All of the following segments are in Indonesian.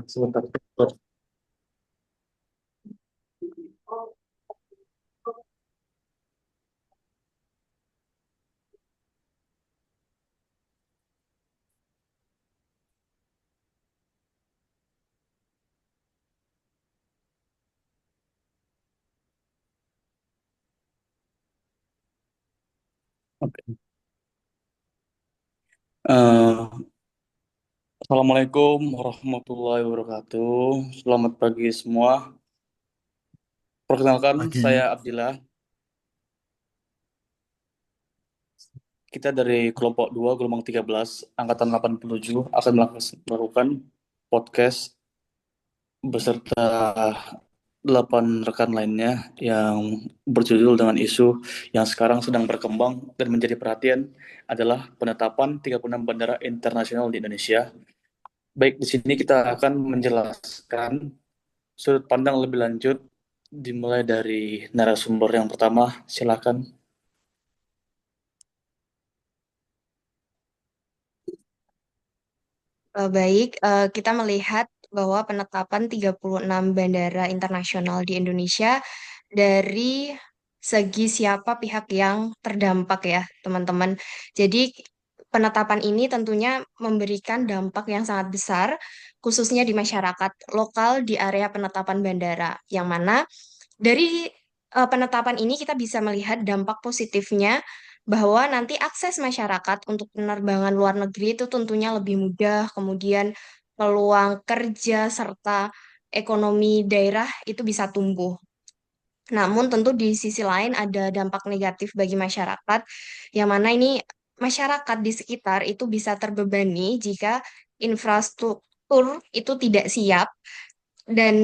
Sebentar. Oke. Eh, Assalamualaikum warahmatullahi wabarakatuh. Selamat pagi semua. Perkenalkan, saya Pagi. Abdillah. Kita dari kelompok 2 gelombang 13 angkatan 87 akan melakukan podcast beserta 8 rekan lainnya yang berjudul dengan isu yang sekarang sedang berkembang dan menjadi perhatian adalah penetapan 36 bandara internasional di Indonesia. Baik, di sini kita akan menjelaskan sudut pandang lebih lanjut dimulai dari narasumber yang pertama. Silakan. Baik, kita melihat bahwa penetapan 36 bandara internasional di Indonesia dari segi siapa pihak yang terdampak ya, teman-teman. Jadi penetapan ini tentunya memberikan dampak yang sangat besar, khususnya di masyarakat lokal di area penetapan bandara, yang mana dari penetapan ini kita bisa melihat dampak positifnya bahwa nanti akses masyarakat untuk penerbangan luar negeri itu tentunya lebih mudah, kemudian peluang kerja serta ekonomi daerah itu bisa tumbuh. Namun tentu di sisi lain ada dampak negatif bagi masyarakat, yang mana ini masyarakat di sekitar itu bisa terbebani jika infrastruktur itu tidak siap, dan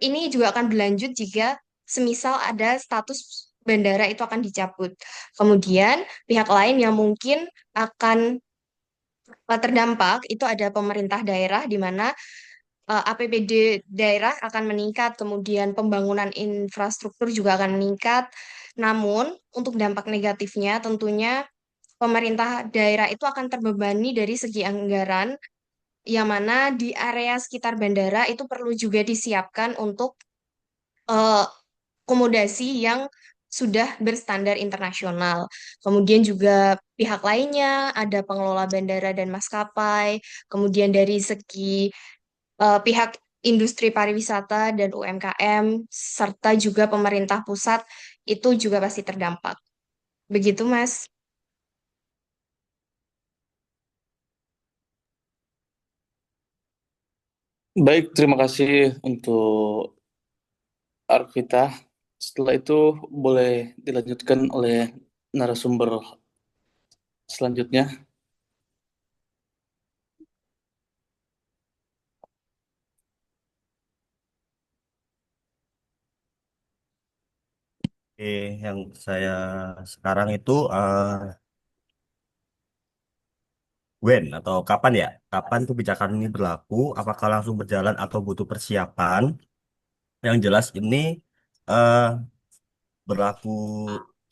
ini juga akan berlanjut jika semisal ada status bandara itu akan dicabut. Kemudian pihak lain yang mungkin akan terdampak itu ada pemerintah daerah di mana APBD daerah akan meningkat, kemudian pembangunan infrastruktur juga akan meningkat. Namun untuk dampak negatifnya tentunya pemerintah daerah itu akan terbebani dari segi anggaran, yang mana di area sekitar bandara itu perlu juga disiapkan untuk eh, akomodasi yang sudah berstandar internasional. Kemudian juga pihak lainnya, ada pengelola bandara dan maskapai, kemudian dari segi pihak industri pariwisata dan UMKM, serta juga pemerintah pusat, itu juga pasti terdampak. Begitu, Mas. Baik, terima kasih untuk Arvita. Setelah itu boleh dilanjutkan oleh narasumber selanjutnya. Oke, yang saya sekarang itu when atau kapan ya? Kapan kebijakan ini berlaku? Apakah langsung berjalan atau butuh persiapan? Yang jelas ini eh, berlaku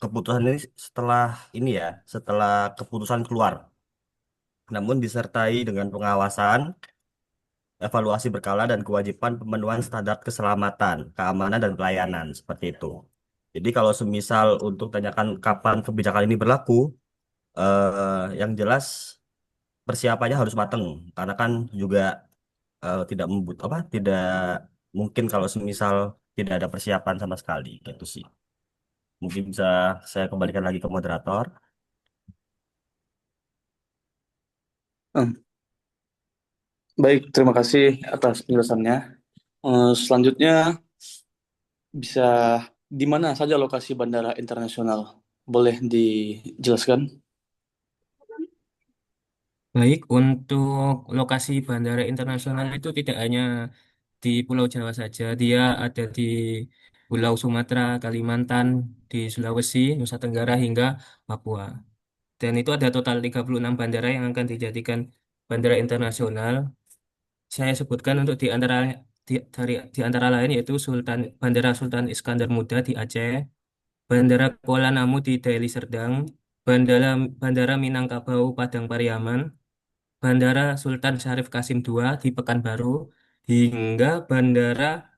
keputusan ini setelah ini ya, setelah keputusan keluar. Namun disertai dengan pengawasan, evaluasi berkala dan kewajiban pemenuhan standar keselamatan, keamanan dan pelayanan seperti itu. Jadi kalau semisal untuk tanyakan kapan kebijakan ini berlaku, yang jelas persiapannya harus matang karena kan juga tidak apa tidak mungkin kalau semisal tidak ada persiapan sama sekali gitu sih. Mungkin bisa saya kembalikan lagi ke moderator. Hmm, Baik, terima kasih atas penjelasannya. Selanjutnya bisa di mana saja lokasi bandara internasional? Boleh dijelaskan? Baik, untuk lokasi bandara internasional itu tidak hanya di Pulau Jawa saja, dia ada di Pulau Sumatera, Kalimantan, di Sulawesi, Nusa Tenggara hingga Papua. Dan itu ada total 36 bandara yang akan dijadikan bandara internasional. Saya sebutkan untuk di antara lain yaitu Bandara Sultan Iskandar Muda di Aceh, Bandara Kuala Namu di Deli Serdang, Bandara Bandara Minangkabau Padang Pariaman, Bandara Sultan Syarif Kasim II di Pekanbaru hingga bandara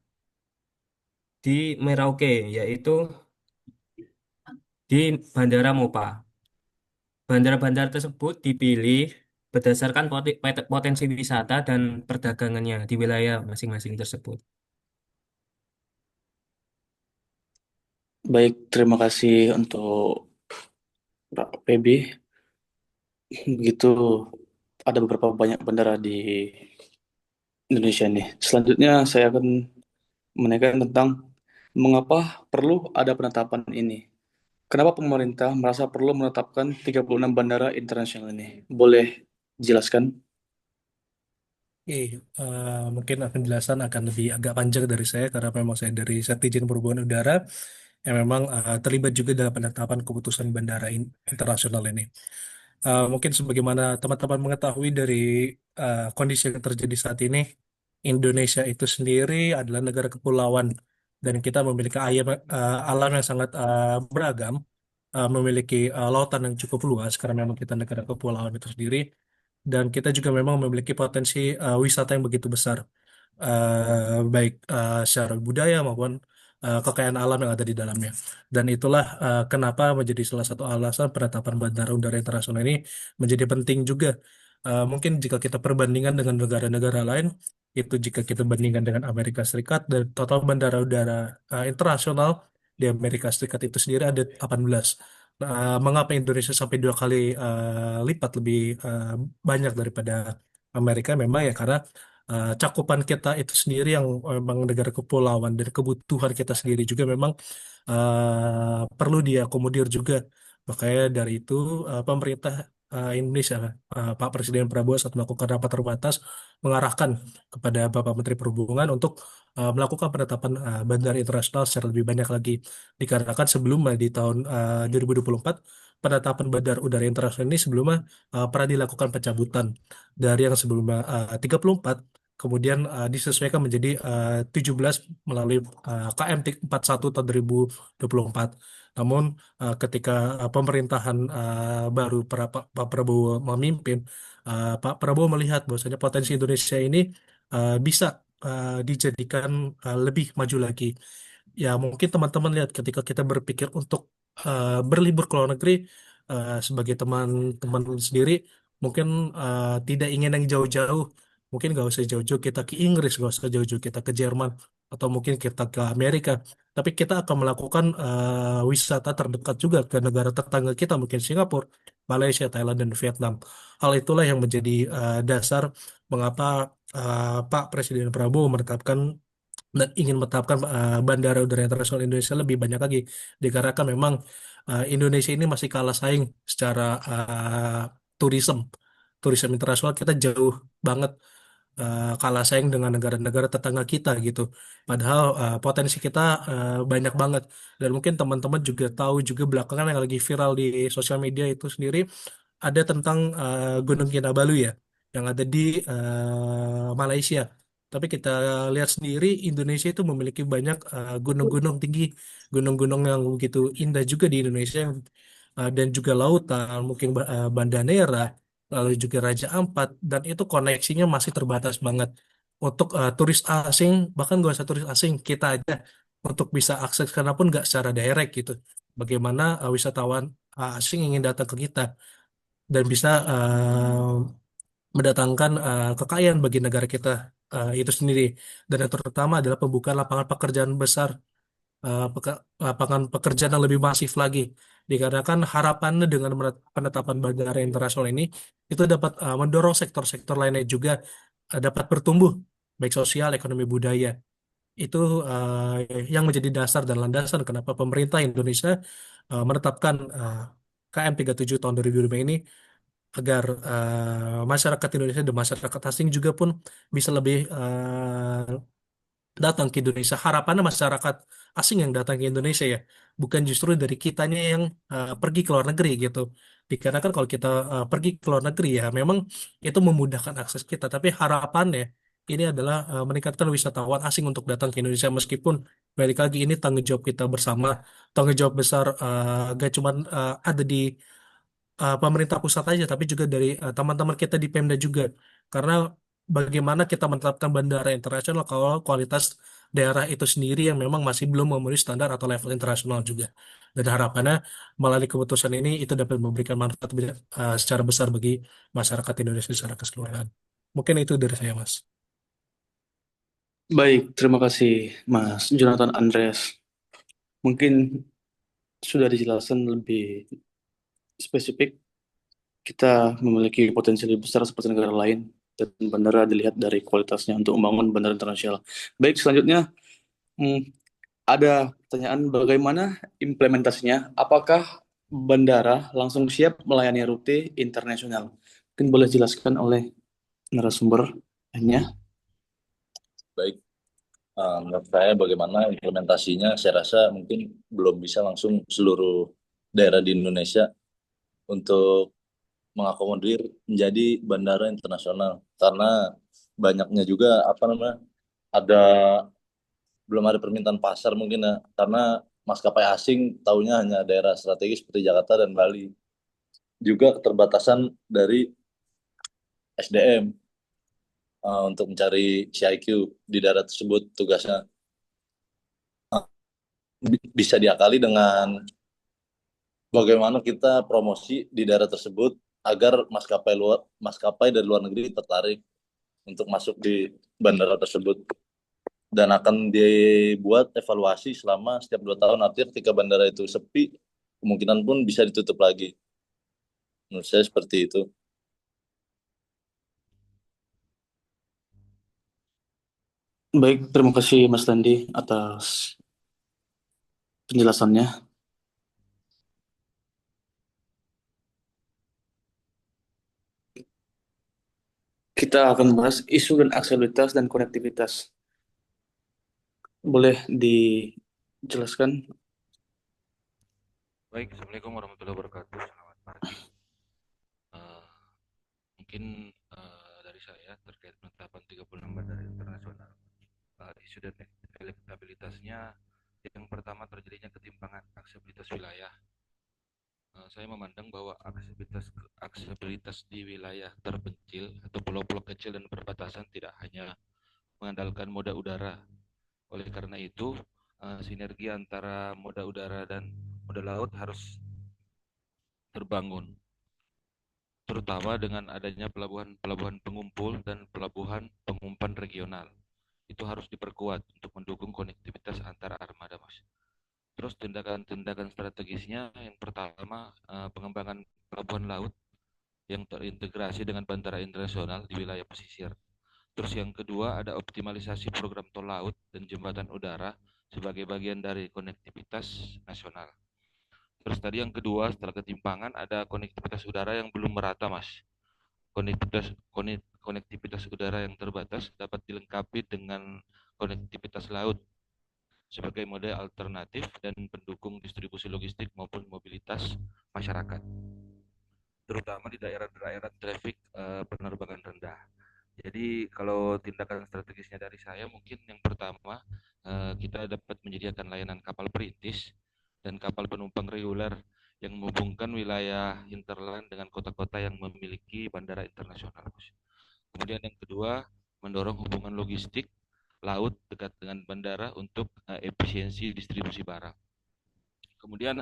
di Merauke, yaitu di Bandara Mopa. Bandara-bandara tersebut dipilih berdasarkan potensi wisata dan perdagangannya di wilayah masing-masing tersebut. Baik, terima kasih untuk Pak PB. Begitu ada beberapa banyak bandara di Indonesia nih. Selanjutnya saya akan menanyakan tentang mengapa perlu ada penetapan ini. Kenapa pemerintah merasa perlu menetapkan 36 bandara internasional ini? Boleh jelaskan? Oke, mungkin penjelasan akan lebih agak panjang dari saya karena memang saya dari Setjen Perhubungan Udara yang memang terlibat juga dalam penetapan keputusan bandara internasional ini. Mungkin sebagaimana teman-teman mengetahui dari kondisi yang terjadi saat ini, Indonesia itu sendiri adalah negara kepulauan dan kita memiliki alam yang sangat beragam, memiliki lautan yang cukup luas karena memang kita negara kepulauan itu sendiri, dan kita juga memang memiliki potensi wisata yang begitu besar, baik secara budaya maupun kekayaan alam yang ada di dalamnya. Dan itulah kenapa menjadi salah satu alasan penetapan Bandara Udara Internasional ini menjadi penting juga. Mungkin jika kita perbandingan dengan negara-negara lain, itu jika kita bandingkan dengan Amerika Serikat, dan total bandara udara internasional di Amerika Serikat itu sendiri ada 18. Mengapa Indonesia sampai dua kali lipat lebih banyak daripada Amerika? Memang ya karena cakupan kita itu sendiri yang memang negara kepulauan dan kebutuhan kita sendiri juga memang perlu diakomodir juga. Makanya dari itu pemerintah Indonesia, Pak Presiden Prabowo saat melakukan rapat terbatas mengarahkan kepada Bapak Menteri Perhubungan untuk melakukan penetapan bandara internasional secara lebih banyak lagi. Dikarenakan sebelumnya di tahun 2024 penetapan bandar udara internasional ini sebelumnya pernah dilakukan pencabutan dari yang sebelumnya 34, kemudian disesuaikan menjadi 17 melalui KM 41 tahun 2024. Namun ketika pemerintahan baru Pak Prabowo memimpin, Pak Prabowo melihat bahwasanya potensi Indonesia ini bisa dijadikan lebih maju lagi. Ya mungkin teman-teman lihat ketika kita berpikir untuk berlibur ke luar negeri, sebagai teman-teman sendiri mungkin tidak ingin yang jauh-jauh, mungkin nggak usah jauh-jauh kita ke Inggris, nggak usah jauh-jauh kita ke Jerman, atau mungkin kita ke Amerika, tapi kita akan melakukan wisata terdekat juga ke negara tetangga kita, mungkin Singapura, Malaysia, Thailand, dan Vietnam. Hal itulah yang menjadi dasar mengapa Pak Presiden Prabowo menetapkan dan ingin menetapkan bandara udara internasional Indonesia lebih banyak lagi, dikarenakan memang Indonesia ini masih kalah saing secara turisme turisme internasional. Kita jauh banget kalah saing dengan negara-negara tetangga kita gitu. Padahal potensi kita banyak banget. Dan mungkin teman-teman juga tahu juga belakangan yang lagi viral di sosial media itu sendiri ada tentang Gunung Kinabalu ya, yang ada di Malaysia. Tapi kita lihat sendiri Indonesia itu memiliki banyak gunung-gunung tinggi, gunung-gunung yang begitu indah juga di Indonesia, dan juga lautan, mungkin Banda Neira, lalu juga Raja Ampat, dan itu koneksinya masih terbatas banget. Untuk turis asing, bahkan gak usah turis asing, kita aja untuk bisa akses ke sana pun nggak secara direct gitu. Bagaimana wisatawan asing ingin datang ke kita dan bisa mendatangkan kekayaan bagi negara kita itu sendiri. Dan yang terutama adalah pembukaan lapangan pekerjaan besar, lapangan pekerjaan yang lebih masif lagi. Dikarenakan harapannya dengan penetapan bandara internasional ini itu dapat mendorong sektor-sektor lainnya juga dapat bertumbuh, baik sosial, ekonomi, budaya. Itu yang menjadi dasar dan landasan kenapa pemerintah Indonesia menetapkan KM 37 tahun 2005 ini, agar masyarakat Indonesia dan masyarakat asing juga pun bisa lebih datang ke Indonesia. Harapannya masyarakat asing yang datang ke Indonesia ya, bukan justru dari kitanya yang pergi ke luar negeri gitu. Dikarenakan kalau kita pergi ke luar negeri ya memang itu memudahkan akses kita, tapi harapannya ini adalah meningkatkan wisatawan asing untuk datang ke Indonesia, meskipun balik lagi ini tanggung jawab kita bersama, tanggung jawab besar gak cuma ada di pemerintah pusat aja, tapi juga dari teman-teman kita di Pemda juga. Karena bagaimana kita menetapkan bandara internasional kalau kualitas daerah itu sendiri yang memang masih belum memenuhi standar atau level internasional juga. Dan harapannya melalui keputusan ini itu dapat memberikan manfaat secara besar bagi masyarakat Indonesia secara keseluruhan. Mungkin itu dari saya, Mas. Baik, terima kasih Mas Jonathan Andreas. Mungkin sudah dijelaskan lebih spesifik, kita memiliki potensi lebih besar seperti negara lain, dan bandara dilihat dari kualitasnya untuk membangun bandara internasional. Baik, selanjutnya hmm, ada pertanyaan bagaimana implementasinya? Apakah bandara langsung siap melayani rute internasional? Mungkin boleh jelaskan oleh narasumber hanya. Baik, menurut saya bagaimana implementasinya, saya rasa mungkin belum bisa langsung seluruh daerah di Indonesia untuk mengakomodir menjadi bandara internasional karena banyaknya juga apa namanya ada belum ada permintaan pasar mungkin ya karena maskapai asing taunya hanya daerah strategis seperti Jakarta dan Bali, juga keterbatasan dari SDM untuk mencari CIQ di daerah tersebut. Tugasnya bisa diakali dengan bagaimana kita promosi di daerah tersebut agar maskapai dari luar negeri tertarik untuk masuk di bandara tersebut, dan akan dibuat evaluasi selama setiap 2 tahun. Artinya ketika bandara itu sepi, kemungkinan pun bisa ditutup lagi. Menurut saya seperti itu. Baik, terima kasih Mas Dandi atas penjelasannya. Kita akan bahas isu dan aksesibilitas dan konektivitas. Boleh dijelaskan? Baik, Assalamualaikum warahmatullahi wabarakatuh. Selamat pagi. Eh, mungkin dari saya terkait penetapan 36 bandara internasional, isu dan elektabilitasnya, yang pertama terjadinya ketimpangan aksesibilitas wilayah. Saya memandang bahwa aksesibilitas di wilayah terpencil atau pulau-pulau kecil dan perbatasan tidak hanya mengandalkan moda udara. Oleh karena itu, sinergi antara moda udara dan moda laut harus terbangun, terutama dengan adanya pelabuhan pengumpul dan pelabuhan pengumpan regional. Itu harus diperkuat untuk mendukung konektivitas antara armada, Mas. Terus tindakan-tindakan strategisnya, yang pertama pengembangan pelabuhan laut yang terintegrasi dengan bandara internasional di wilayah pesisir. Terus yang kedua ada optimalisasi program tol laut dan jembatan udara sebagai bagian dari konektivitas nasional. Terus tadi yang kedua, setelah ketimpangan ada konektivitas udara yang belum merata, Mas. Konektivitas udara yang terbatas dapat dilengkapi dengan konektivitas laut sebagai model alternatif dan pendukung distribusi logistik maupun mobilitas masyarakat, terutama di daerah-daerah traffic penerbangan rendah. Jadi kalau tindakan strategisnya dari saya, mungkin yang pertama kita dapat menyediakan layanan kapal perintis dan kapal penumpang reguler yang menghubungkan wilayah hinterland dengan kota-kota yang memiliki bandara internasional. Kemudian yang kedua, mendorong hubungan logistik laut dekat dengan bandara untuk efisiensi distribusi barang. Kemudian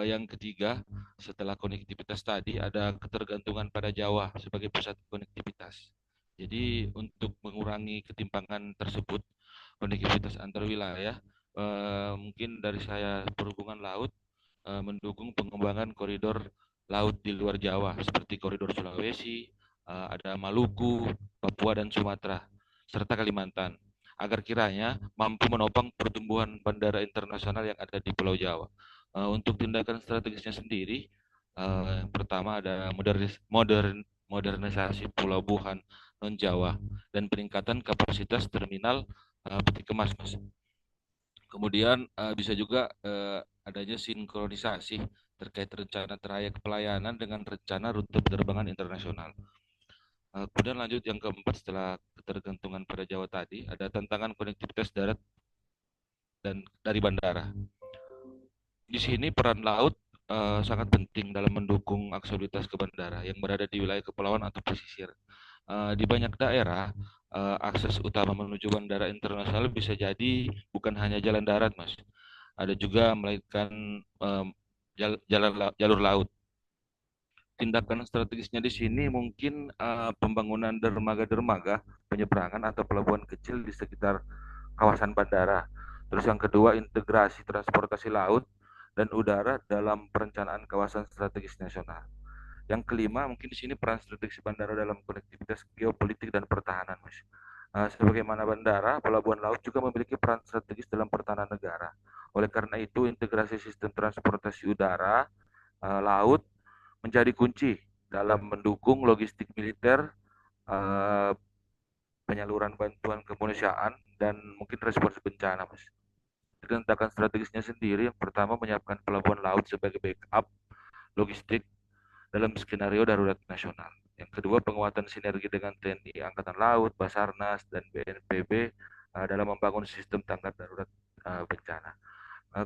yang ketiga, setelah konektivitas tadi, ada ketergantungan pada Jawa sebagai pusat konektivitas. Jadi untuk mengurangi ketimpangan tersebut, konektivitas antar wilayah, mungkin dari saya perhubungan laut mendukung pengembangan koridor laut di luar Jawa seperti koridor Sulawesi, ada Maluku, Papua dan Sumatera, serta Kalimantan, agar kiranya mampu menopang pertumbuhan bandara internasional yang ada di Pulau Jawa. Untuk tindakan strategisnya sendiri, yang pertama ada modernisasi pelabuhan non Jawa dan peningkatan kapasitas terminal peti kemas, Mas. Kemudian bisa juga adanya sinkronisasi terkait rencana trayek pelayanan dengan rencana rute penerbangan internasional. Kemudian lanjut yang keempat, setelah ketergantungan pada Jawa tadi, ada tantangan konektivitas darat dan dari bandara. Di sini peran laut sangat penting dalam mendukung aksesibilitas ke bandara yang berada di wilayah kepulauan atau pesisir. Di banyak daerah, akses utama menuju bandara internasional bisa jadi bukan hanya jalan darat, Mas. Ada juga melainkan jalur laut. Tindakan strategisnya di sini mungkin pembangunan dermaga-dermaga, penyeberangan atau pelabuhan kecil di sekitar kawasan bandara. Terus yang kedua, integrasi transportasi laut dan udara dalam perencanaan kawasan strategis nasional. Yang kelima, mungkin di sini peran strategis bandara dalam konektivitas geopolitik dan pertahanan, Mas. Sebagaimana bandara, pelabuhan laut juga memiliki peran strategis dalam pertahanan negara. Oleh karena itu, integrasi sistem transportasi udara, laut menjadi kunci dalam mendukung logistik militer, eh, penyaluran bantuan kemanusiaan, dan mungkin respons bencana, Mas. Tindakan strategisnya sendiri, yang pertama menyiapkan pelabuhan laut sebagai backup logistik dalam skenario darurat nasional. Yang kedua, penguatan sinergi dengan TNI Angkatan Laut, Basarnas, dan BNPB dalam membangun sistem tanggap darurat bencana.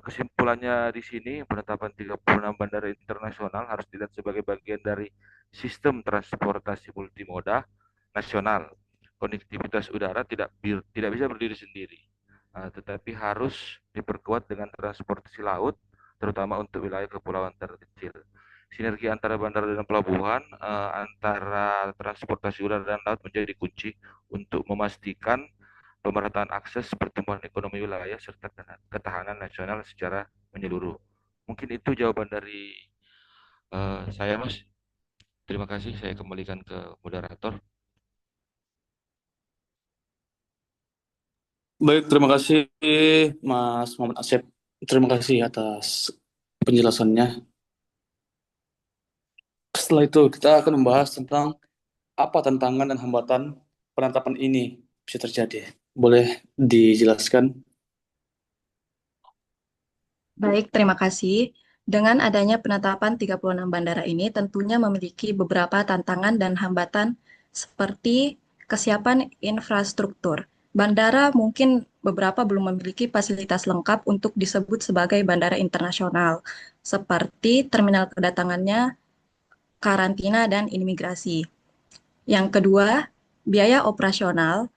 Kesimpulannya di sini, penetapan 36 bandara internasional harus dilihat sebagai bagian dari sistem transportasi multimoda nasional. Konektivitas udara tidak bisa berdiri sendiri, tetapi harus diperkuat dengan transportasi laut, terutama untuk wilayah kepulauan terkecil. Sinergi antara bandara dan pelabuhan, antara transportasi udara dan laut menjadi kunci untuk memastikan pemerataan akses, pertumbuhan ekonomi wilayah, serta ketahanan nasional secara menyeluruh. Mungkin itu jawaban dari saya, Mas. Terima kasih, saya kembalikan ke moderator. Baik, terima kasih Mas Muhammad Asep. Terima kasih atas penjelasannya. Setelah itu kita akan membahas tentang apa tantangan dan hambatan penetapan ini bisa terjadi. Boleh dijelaskan? Baik, terima kasih. Dengan adanya penetapan 36 bandara ini tentunya memiliki beberapa tantangan dan hambatan seperti kesiapan infrastruktur. Bandara mungkin beberapa belum memiliki fasilitas lengkap untuk disebut sebagai bandara internasional, seperti terminal kedatangannya, karantina, dan imigrasi. Yang kedua, biaya operasional.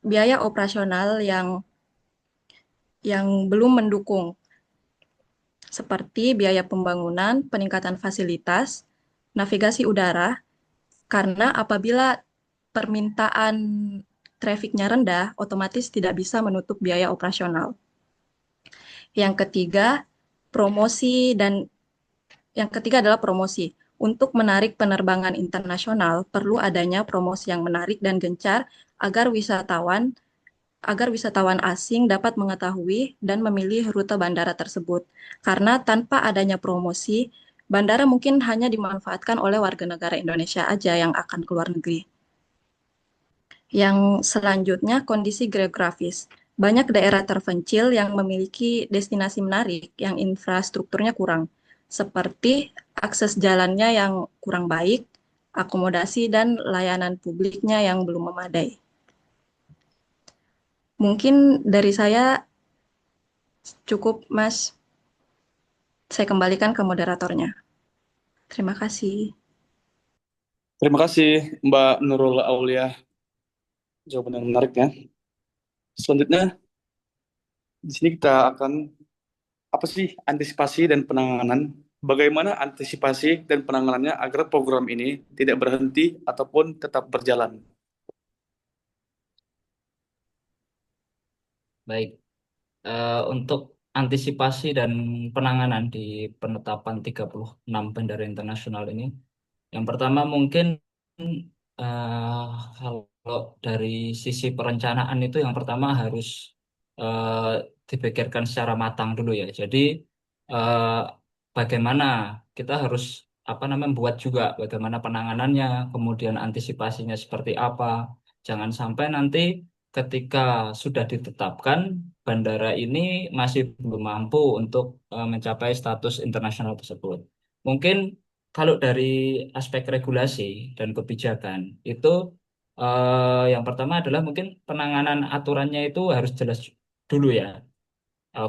Biaya operasional yang belum mendukung seperti biaya pembangunan, peningkatan fasilitas, navigasi udara, karena apabila permintaan trafiknya rendah, otomatis tidak bisa menutup biaya operasional. Yang ketiga, adalah promosi. Untuk menarik penerbangan internasional, perlu adanya promosi yang menarik dan gencar agar wisatawan asing dapat mengetahui dan memilih rute bandara tersebut. Karena tanpa adanya promosi, bandara mungkin hanya dimanfaatkan oleh warga negara Indonesia aja yang akan keluar negeri. Yang selanjutnya, kondisi geografis. Banyak daerah terpencil yang memiliki destinasi menarik yang infrastrukturnya kurang, seperti akses jalannya yang kurang baik, akomodasi dan layanan publiknya yang belum memadai. Mungkin dari saya cukup, Mas. Saya kembalikan ke moderatornya. Terima kasih. Terima kasih Mbak Nurul Aulia. Jawaban yang menarik ya. Selanjutnya, di sini kita akan apa sih antisipasi dan penanganan? Bagaimana antisipasi dan penanganannya agar program ini tidak berhenti ataupun tetap berjalan? Baik, untuk antisipasi dan penanganan di penetapan 36 bandara internasional ini, yang pertama mungkin eh, kalau dari sisi perencanaan itu yang pertama harus eh, dipikirkan secara matang dulu ya. Jadi eh, bagaimana kita harus apa namanya buat juga bagaimana penanganannya, kemudian antisipasinya seperti apa. Jangan sampai nanti ketika sudah ditetapkan bandara ini masih belum mampu untuk mencapai status internasional tersebut. Mungkin kalau dari aspek regulasi dan kebijakan itu yang pertama adalah mungkin penanganan aturannya itu harus jelas dulu ya.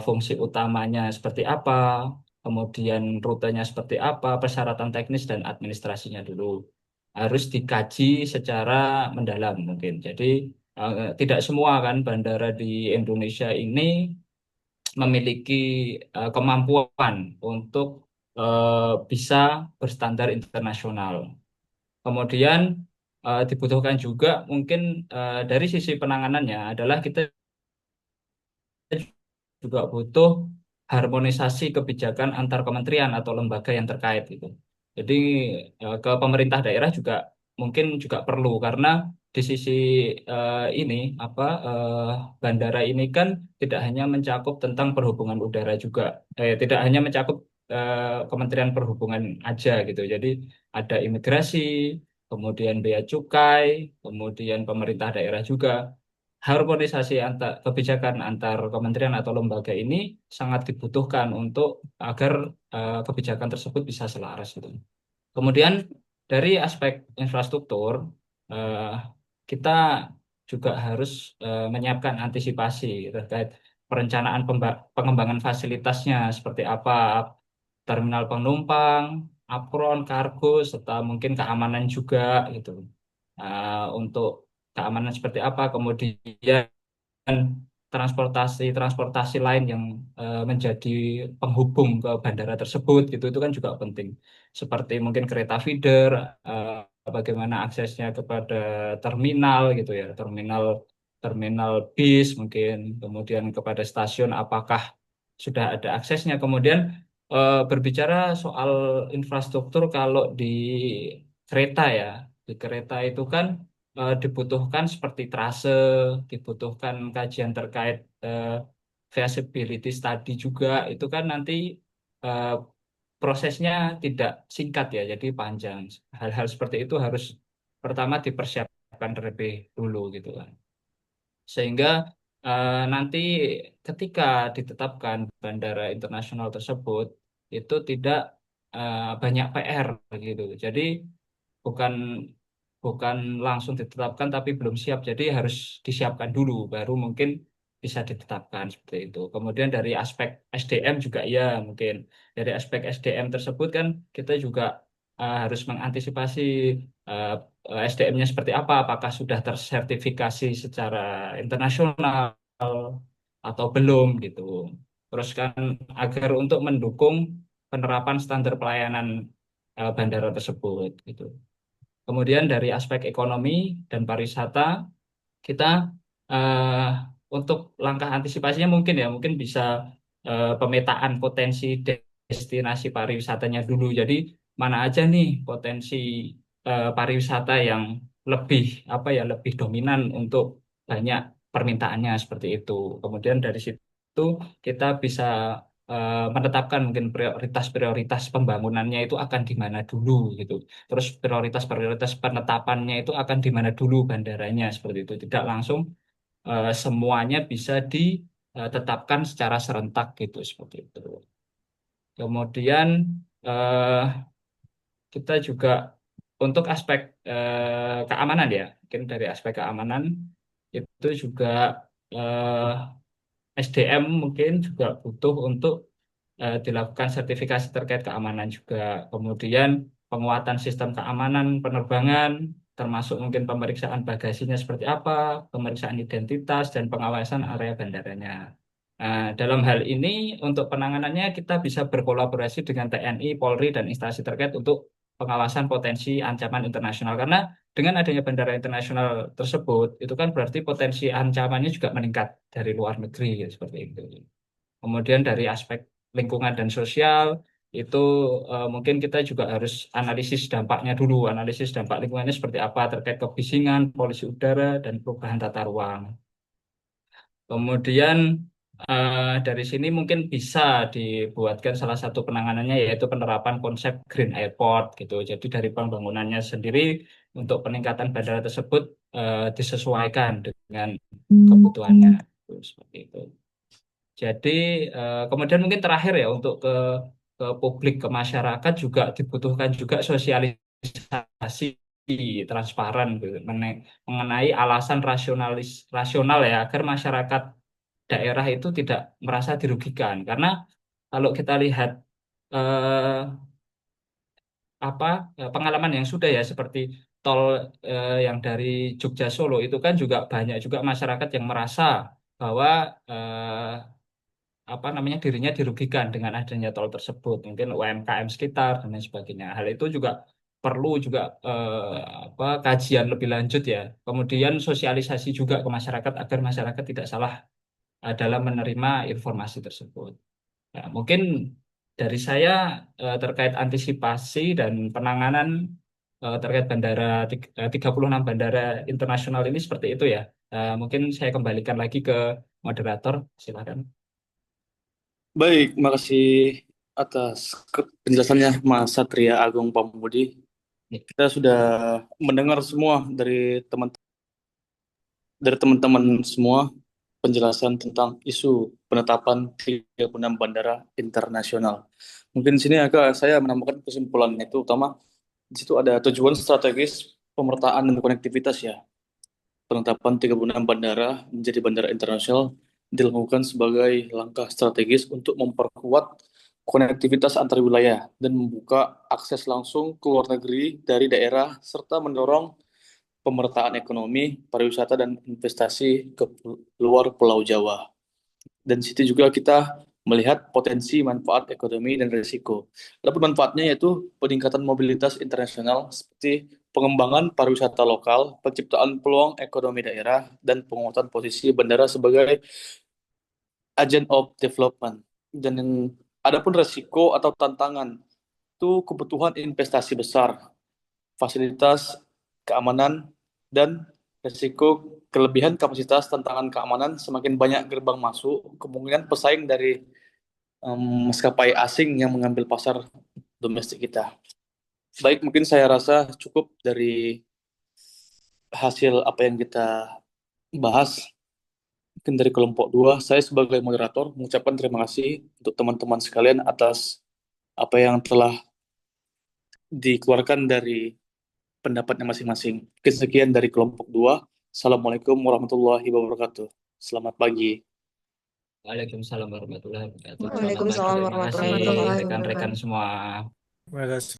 Fungsi utamanya seperti apa, kemudian rutenya seperti apa, persyaratan teknis dan administrasinya dulu. Harus dikaji secara mendalam mungkin. Jadi tidak semua kan bandara di Indonesia ini memiliki kemampuan untuk bisa berstandar internasional. Kemudian dibutuhkan juga mungkin dari sisi penanganannya adalah kita juga butuh harmonisasi kebijakan antar kementerian atau lembaga yang terkait gitu. Jadi ke pemerintah daerah juga mungkin juga perlu karena di sisi ini apa bandara ini kan tidak hanya mencakup tentang perhubungan udara juga, tidak hanya mencakup Kementerian Perhubungan aja gitu. Jadi ada imigrasi, kemudian bea cukai, kemudian pemerintah daerah juga harmonisasi antar kebijakan antar kementerian atau lembaga ini sangat dibutuhkan untuk agar kebijakan tersebut bisa selaras gitu. Kemudian dari aspek infrastruktur eh, kita juga harus menyiapkan antisipasi terkait perencanaan pengembangan fasilitasnya seperti apa terminal penumpang, apron, kargo, serta mungkin keamanan juga gitu. Untuk keamanan seperti apa, kemudian transportasi lain yang menjadi penghubung ke bandara tersebut gitu itu kan juga penting seperti mungkin kereta feeder, eh, bagaimana aksesnya kepada terminal gitu ya, terminal terminal bis mungkin, kemudian kepada stasiun apakah sudah ada aksesnya. Kemudian berbicara soal infrastruktur kalau di kereta ya, di kereta itu kan dibutuhkan seperti trase, dibutuhkan kajian terkait feasibility study juga. Itu kan nanti eh, prosesnya tidak singkat ya, jadi panjang. Hal-hal seperti itu harus pertama dipersiapkan terlebih dulu gitu kan. Sehingga nanti ketika ditetapkan bandara internasional tersebut itu tidak banyak PR gitu. Jadi bukan bukan langsung ditetapkan tapi belum siap. Jadi harus disiapkan dulu baru mungkin bisa ditetapkan seperti itu. Kemudian dari aspek SDM juga ya mungkin dari aspek SDM tersebut kan kita juga harus mengantisipasi SDM-nya seperti apa, apakah sudah tersertifikasi secara internasional atau belum gitu. Terus kan agar untuk mendukung penerapan standar pelayanan bandara tersebut gitu. Kemudian dari aspek ekonomi dan pariwisata, kita eh, untuk langkah antisipasinya mungkin ya, mungkin bisa pemetaan potensi destinasi pariwisatanya dulu. Jadi mana aja nih potensi pariwisata yang lebih apa ya, lebih dominan untuk banyak permintaannya seperti itu. Kemudian dari situ kita bisa menetapkan mungkin prioritas-prioritas pembangunannya itu akan di mana dulu gitu. Terus prioritas-prioritas penetapannya itu akan di mana dulu bandaranya seperti itu. Tidak langsung semuanya bisa ditetapkan secara serentak gitu seperti itu. Kemudian eh, kita juga untuk aspek keamanan ya, mungkin dari aspek keamanan itu juga eh, SDM mungkin juga butuh untuk dilakukan sertifikasi terkait keamanan juga. Kemudian penguatan sistem keamanan penerbangan, termasuk mungkin pemeriksaan bagasinya seperti apa, pemeriksaan identitas, dan pengawasan area bandaranya. Dalam hal ini, untuk penanganannya kita bisa berkolaborasi dengan TNI, Polri, dan instansi terkait untuk pengawasan potensi ancaman internasional. Karena dengan adanya bandara internasional tersebut, itu kan berarti potensi ancamannya juga meningkat dari luar negeri, ya, seperti itu. Kemudian dari aspek lingkungan dan sosial itu mungkin kita juga harus analisis dampaknya dulu, analisis dampak lingkungannya seperti apa terkait kebisingan, polusi udara, dan perubahan tata ruang. Kemudian dari sini mungkin bisa dibuatkan salah satu penanganannya yaitu penerapan konsep Green Airport gitu. Jadi dari pembangunannya sendiri untuk peningkatan bandara tersebut disesuaikan dengan kebutuhannya. Seperti itu. Jadi kemudian mungkin terakhir ya untuk ke publik ke masyarakat juga dibutuhkan juga sosialisasi transparan gitu, mengenai alasan rasional ya agar masyarakat daerah itu tidak merasa dirugikan karena kalau kita lihat eh, apa pengalaman yang sudah ya seperti tol yang dari Jogja Solo itu kan juga banyak juga masyarakat yang merasa bahwa apa namanya dirinya dirugikan dengan adanya tol tersebut, mungkin UMKM sekitar dan lain sebagainya. Hal itu juga perlu juga apa kajian lebih lanjut ya. Kemudian sosialisasi juga ke masyarakat agar masyarakat tidak salah dalam menerima informasi tersebut. Ya, mungkin dari saya terkait antisipasi dan penanganan terkait 36 bandara internasional ini seperti itu ya. Mungkin saya kembalikan lagi ke moderator, silakan. Baik, makasih atas penjelasannya Mas Satria Agung Pamudi. Ya. Kita sudah mendengar semua dari teman-teman semua penjelasan tentang isu penetapan 36 bandara internasional. Mungkin di sini saya menambahkan kesimpulan itu utama di situ ada tujuan strategis pemetaan dan konektivitas ya. Penetapan 36 bandara menjadi bandara internasional dilakukan sebagai langkah strategis untuk memperkuat konektivitas antar wilayah dan membuka akses langsung ke luar negeri dari daerah serta mendorong pemerataan ekonomi, pariwisata dan investasi ke luar Pulau Jawa. Dan di situ juga kita melihat potensi manfaat ekonomi dan risiko. Adapun manfaatnya yaitu peningkatan mobilitas internasional seperti pengembangan pariwisata lokal, penciptaan peluang ekonomi daerah, dan penguatan posisi bandara sebagai agent of development. Dan adapun risiko atau tantangan itu kebutuhan investasi besar, fasilitas keamanan, dan risiko kelebihan kapasitas tantangan keamanan semakin banyak gerbang masuk, kemungkinan pesaing dari maskapai asing yang mengambil pasar domestik kita. Baik, mungkin saya rasa cukup dari hasil apa yang kita bahas. Mungkin dari kelompok dua, saya sebagai moderator mengucapkan terima kasih untuk teman-teman sekalian atas apa yang telah dikeluarkan dari pendapatnya masing-masing. Mungkin sekian dari kelompok dua. Assalamualaikum warahmatullahi wabarakatuh. Selamat pagi. Waalaikumsalam warahmatullahi wabarakatuh. Selamat pagi. Waalaikumsalam Terima kasih warahmatullahi wabarakatuh. rekan-rekan semua. Terima kasih.